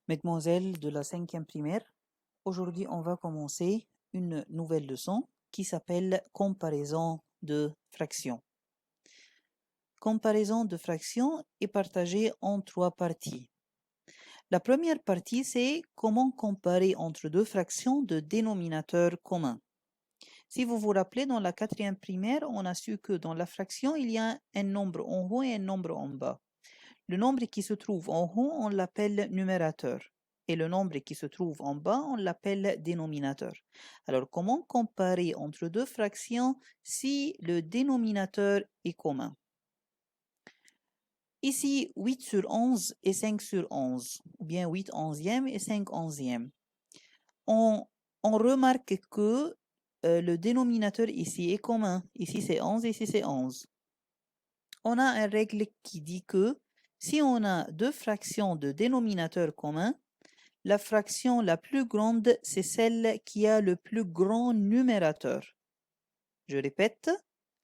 Mesdemoiselles de la 5e primaire, aujourd'hui on va commencer une nouvelle leçon qui s'appelle comparaison de fractions. Comparaison de fractions est partagée en 3 parties. La première partie, c'est comment comparer entre deux fractions de dénominateur commun. Si vous vous rappelez, dans la 4e primaire, on a su que dans la fraction, il y a un nombre en haut et un nombre en bas. Le nombre qui se trouve en haut, on l'appelle numérateur. Et le nombre qui se trouve en bas, on l'appelle dénominateur. Alors, comment comparer entre deux fractions si le dénominateur est commun? Ici, 8 sur 11 et 5 sur 11, ou bien 8 onzièmes et 5 onzièmes. On remarque que le dénominateur ici est commun. Ici, c'est 11, ici, c'est 11. On a une règle qui dit que si on a deux fractions de dénominateur commun, la fraction la plus grande, c'est celle qui a le plus grand numérateur. Je répète,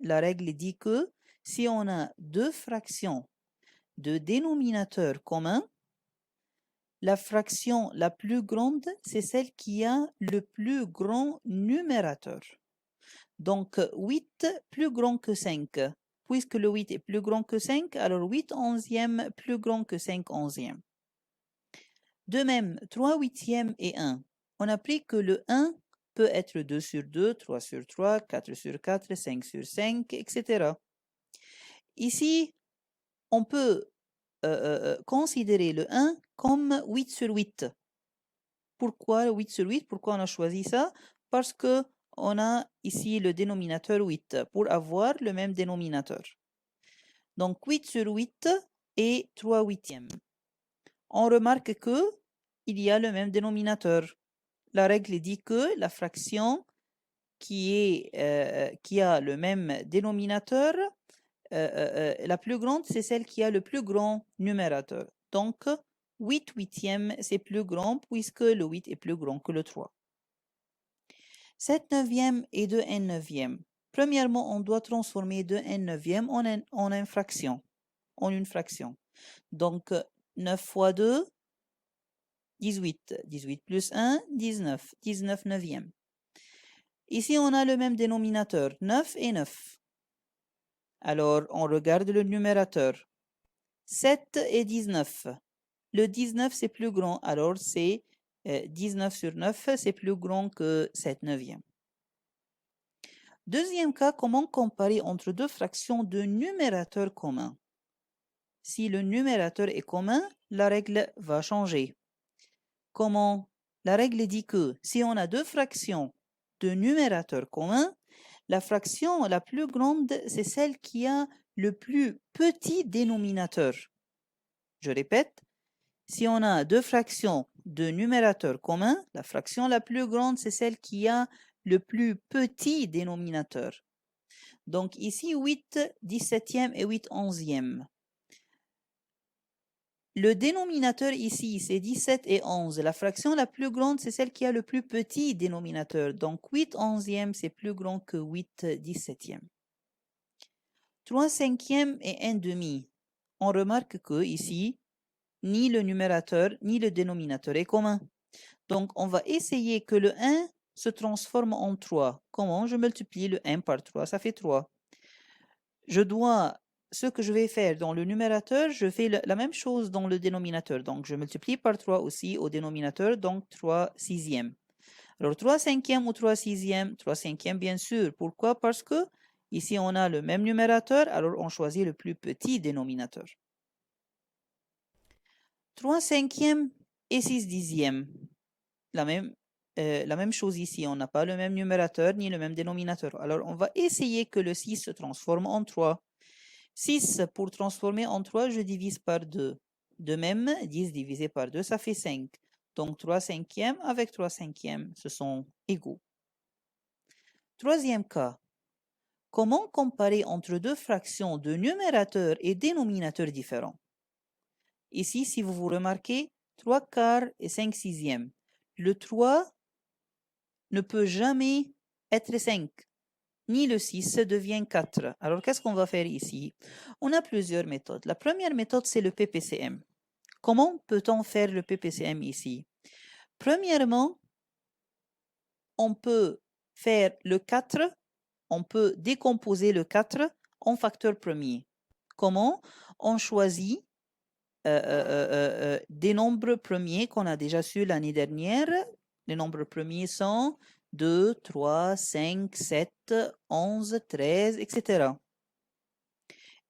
la règle dit que si on a deux fractions de dénominateur commun, la fraction la plus grande, c'est celle qui a le plus grand numérateur. Donc, 8 plus grand que 5. Puisque le 8 est plus grand que 5, alors 8 onzièmes plus grand que 5 onzièmes. De même, 3 huitièmes et 1. On a appris que le 1 peut être 2 sur 2, 3 sur 3, 4 sur 4, 5 sur 5, etc. Ici, on peut considérer le 1 comme 8 sur 8. Pourquoi 8 sur 8? Pourquoi on a choisi ça? Parce que on a ici le dénominateur 8 pour avoir le même dénominateur. Donc 8 sur 8 et 3 huitièmes. On remarque que il y a le même dénominateur. La règle dit que la fraction qui a le même dénominateur, la plus grande, c'est celle qui a le plus grand numérateur. Donc, 8 huitièmes, c'est plus grand puisque le 8 est plus grand que le 3. 7 neuvièmes et 2 n neuvièmes. Premièrement, on doit transformer 2 n neuvièmes en une fraction. Donc, 9 fois 2, 18. 18 plus 1, 19. 19 neuvièmes. Ici, on a le même dénominateur, 9 et 9. Alors, on regarde le numérateur. 7 et 19. Le 19, c'est plus grand, alors c'est 19 sur 9, c'est plus grand que 7 neuvièmes. Deuxième cas, comment comparer entre deux fractions de numérateur commun? Si le numérateur est commun, la règle va changer. Comment? La règle dit que si on a deux fractions de numérateur commun, la fraction la plus grande, c'est celle qui a le plus petit dénominateur. Je répète, si on a deux fractions de numérateur commun, la fraction la plus grande, c'est celle qui a le plus petit dénominateur. Donc ici, 8 17e et 8 11e. Le dénominateur ici, c'est 17 et 11. La fraction la plus grande, c'est celle qui a le plus petit dénominateur. Donc 8 onzièmes, c'est plus grand que 8 17e. 3 cinquièmes et 1 demi. On remarque que ici, ni le numérateur ni le dénominateur est commun. Donc on va essayer que le 1 se transforme en 3. Comment? Je multiplie le 1 par 3, ça fait 3. Ce que je vais faire dans le numérateur, je fais la même chose dans le dénominateur. Donc, je multiplie par 3 aussi au dénominateur, donc 3 sixièmes. Alors, 3 cinquièmes ou 3 sixièmes? 3 cinquièmes, bien sûr. Pourquoi? Parce que ici, on a le même numérateur, alors on choisit le plus petit dénominateur. 3 cinquièmes et 6 dixièmes. La même chose ici, on n'a pas le même numérateur ni le même dénominateur. Alors, on va essayer que le 6 se transforme en 3. 6 pour transformer en 3, je divise par 2. De même, 10 divisé par 2, ça fait 5. Donc 3 cinquièmes avec 3 cinquièmes, ce sont égaux. Troisième cas. Comment comparer entre deux fractions de numérateur et dénominateur différents? Ici, si vous vous remarquez, 3 quarts et 5 sixièmes. Le 3 ne peut jamais être 5. Ni le 6 devient 4. Alors, qu'est-ce qu'on va faire ici? On a plusieurs méthodes. La première méthode, c'est le PPCM. Comment peut-on faire le PPCM ici? Premièrement, on peut faire le 4, on peut décomposer le 4 en facteur premier. Comment? On choisit des nombres premiers qu'on a déjà su l'année dernière. Les nombres premiers sont 2, 3, 5, 7, 11, 13, etc.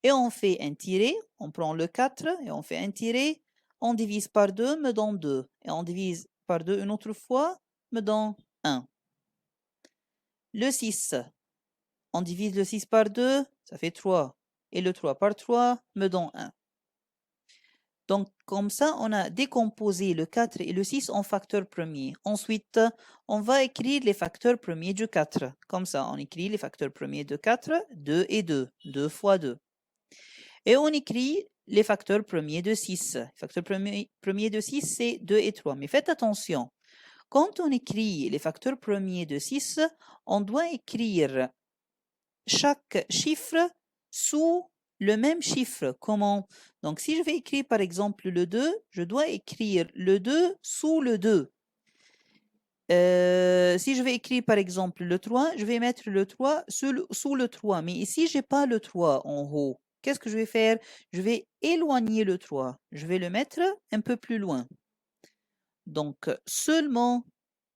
Et on fait un tiré, on prend le 4 et on fait un tiré, on divise par 2, me donne 2. Et on divise par 2 une autre fois, me donne 1. Le 6, on divise le 6 par 2, ça fait 3. Et le 3 par 3 me donne 1. Donc, comme ça, on a décomposé le 4 et le 6 en facteurs premiers. Ensuite, on va écrire les facteurs premiers du 4. Comme ça, on écrit les facteurs premiers de 4, 2 et 2, 2 fois 2. Et on écrit les facteurs premiers de 6. Les facteurs premiers de 6, c'est 2 et 3. Mais faites attention, quand on écrit les facteurs premiers de 6, on doit écrire chaque chiffre sous le même chiffre. Comment? Donc, si je vais écrire par exemple le 2, je dois écrire le 2 sous le 2. Si je vais écrire par exemple le 3, je vais mettre le 3 sous le 3. Mais ici, je n'ai pas le 3 en haut. Qu'est-ce que je vais faire? Je vais éloigner le 3. Je vais le mettre un peu plus loin. Donc, seulement,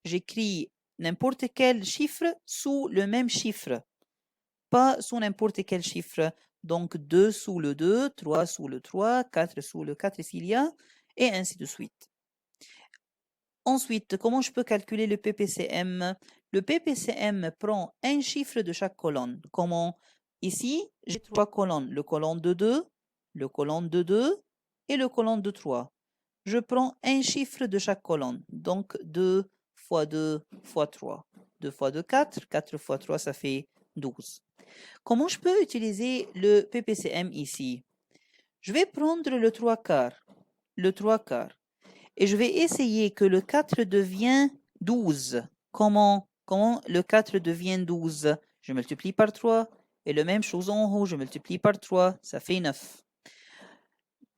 j'écris n'importe quel chiffre sous le même chiffre. Pas sous n'importe quel chiffre. Donc 2 sous le 2, 3 sous le 3, 4 sous le 4 s'il y a, et ainsi de suite. Ensuite, comment je peux calculer le PPCM? Le PPCM prend un chiffre de chaque colonne. Comment? Ici, j'ai 3 colonnes. Le colonne de 2, le colonne de 2 et le colonne de 3. Je prends un chiffre de chaque colonne. Donc 2 fois 2 fois 3. 2 fois 2, 4. 4 fois 3, ça fait 12. Comment je peux utiliser le PPCM ici? Je vais prendre le 3 quarts, et je vais essayer que le 4 devienne 12. Comment le 4 devient 12? Je multiplie par 3, et la même chose en haut, je multiplie par 3, ça fait 9.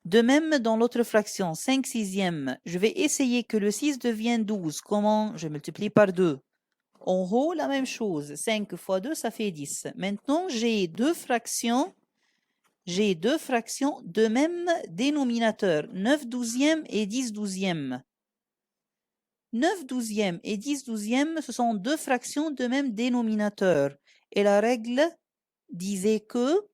De même, dans l'autre fraction, 5 sixièmes, je vais essayer que le 6 devienne 12. Comment? Je multiplie par 2. En haut, la même chose. 5 fois 2, ça fait 10. Maintenant, j'ai deux fractions de même dénominateur. 9 douzièmes et 10 douzièmes. 9 douzièmes et 10 douzièmes, ce sont deux fractions de même dénominateur. Et la règle disait que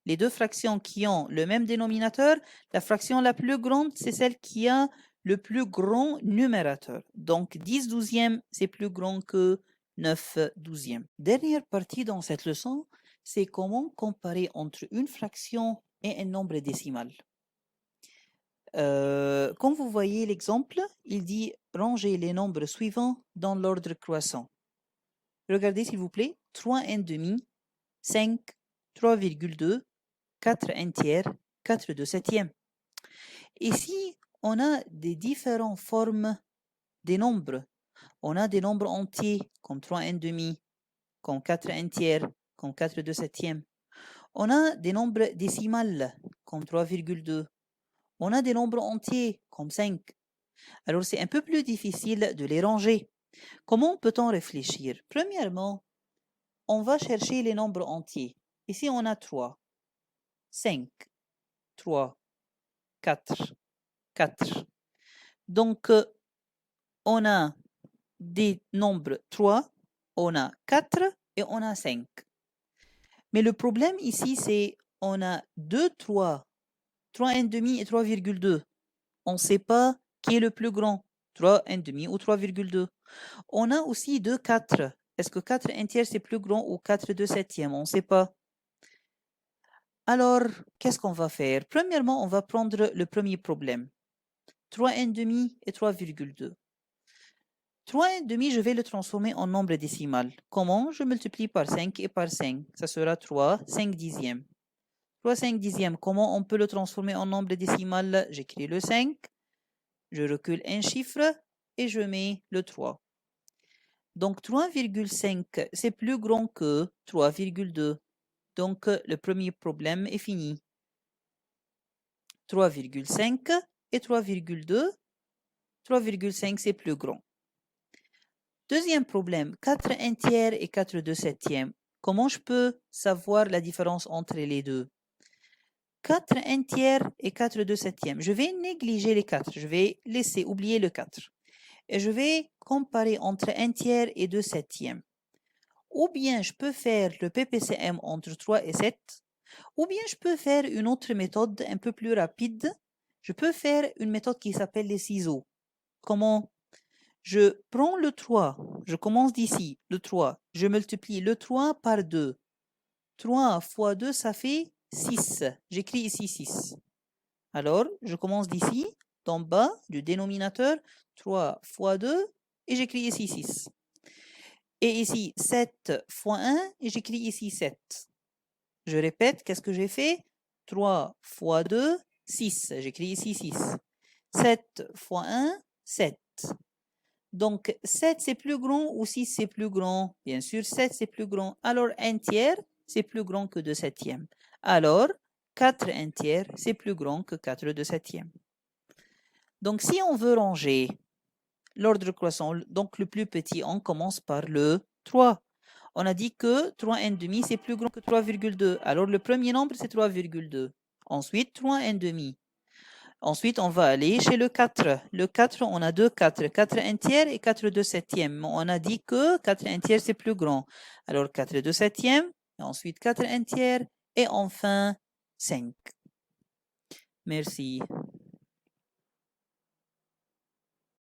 les deux fractions qui ont le même dénominateur, la fraction la plus grande, c'est celle qui a le plus grand numérateur. Donc 10 douzièmes, c'est plus grand que 9 douzièmes. Dernière partie dans cette leçon, c'est comment comparer entre une fraction et un nombre décimal. Comme vous voyez l'exemple, il dit ranger les nombres suivants dans l'ordre croissant. Regardez s'il vous plaît, 3 1 demi, 5, 3,2, 4 1 tiers, 4 2 septième. Ici, on a des différentes formes des nombres. On a des nombres entiers comme 3 1 demi, comme 4 1 tiers, comme 4 2 septième. On a des nombres décimales comme 3,2. On a des nombres entiers comme 5. Alors, c'est un peu plus difficile de les ranger. Comment peut-on réfléchir? Premièrement, on va chercher les nombres entiers. Ici, on a 3, 5, 3, 4, 4. Donc, on a des nombres 3, on a 4 et on a 5. Mais le problème ici, c'est on a 2, 3, 3 1 demi et 3,2. On ne sait pas qui est le plus grand, 3 1 demi ou 3,2. On a aussi 2, 4. Est-ce que 4 1 tiers c'est plus grand ou 4 2 septième? On ne sait pas. Alors, qu'est-ce qu'on va faire? Premièrement, on va prendre le premier problème. 3 1 demi et 3,2. 3 1 demi, je vais le transformer en nombre décimal. Comment? Je multiplie par 5 et par 5. Ça sera 3 5 dixièmes. 3 5 dixièmes, comment on peut le transformer en nombre décimal? J'écris le 5, je recule un chiffre et je mets le 3. Donc 3,5, c'est plus grand que 3,2. Donc le premier problème est fini. 3,5 et 3,2. 3,5 c'est plus grand. Deuxième problème, 4 1 tiers et 4 2 septièmes. Comment je peux savoir la différence entre les deux? 4 1 tiers et 4 2 septièmes. Je vais négliger les 4. Je vais laisser oublier le 4. Et je vais comparer entre 1 tiers et 2 septièmes. Ou bien je peux faire le PPCM entre 3 et 7. Ou bien je peux faire une autre méthode un peu plus rapide. Je peux faire une méthode qui s'appelle les ciseaux. Comment? Je prends le 3. Je commence d'ici, le 3. Je multiplie le 3 par 2. 3 fois 2, ça fait 6. J'écris ici 6. Alors, je commence d'ici, d'en bas, du dénominateur, 3 fois 2, et j'écris ici 6. Et ici, 7 fois 1, et j'écris ici 7. Je répète, qu'est-ce que j'ai fait? 3 fois 2, 6. J'écris ici 6. 7 fois 1, 7. Donc, 7 c'est plus grand ou 6 c'est plus grand? Bien sûr, 7 c'est plus grand. Alors, 1 tiers, c'est plus grand que 2 septièmes. Alors, 4 1 tiers, c'est plus grand que 4 2 septièmes. Donc, si on veut ranger l'ordre croissant, donc le plus petit, on commence par le 3. On a dit que 3 1 demi, c'est plus grand que 3,2. Alors, le premier nombre, c'est 3,2. Ensuite, 3 1 demi. Ensuite, on va aller chez le 4. Le 4, on a deux 4. 4 1 tiers et 4 2 septièmes. On a dit que 4 1 tiers, c'est plus grand. Alors, 4 2 septièmes. Ensuite, 4 1 tiers. Et enfin, 5. Merci.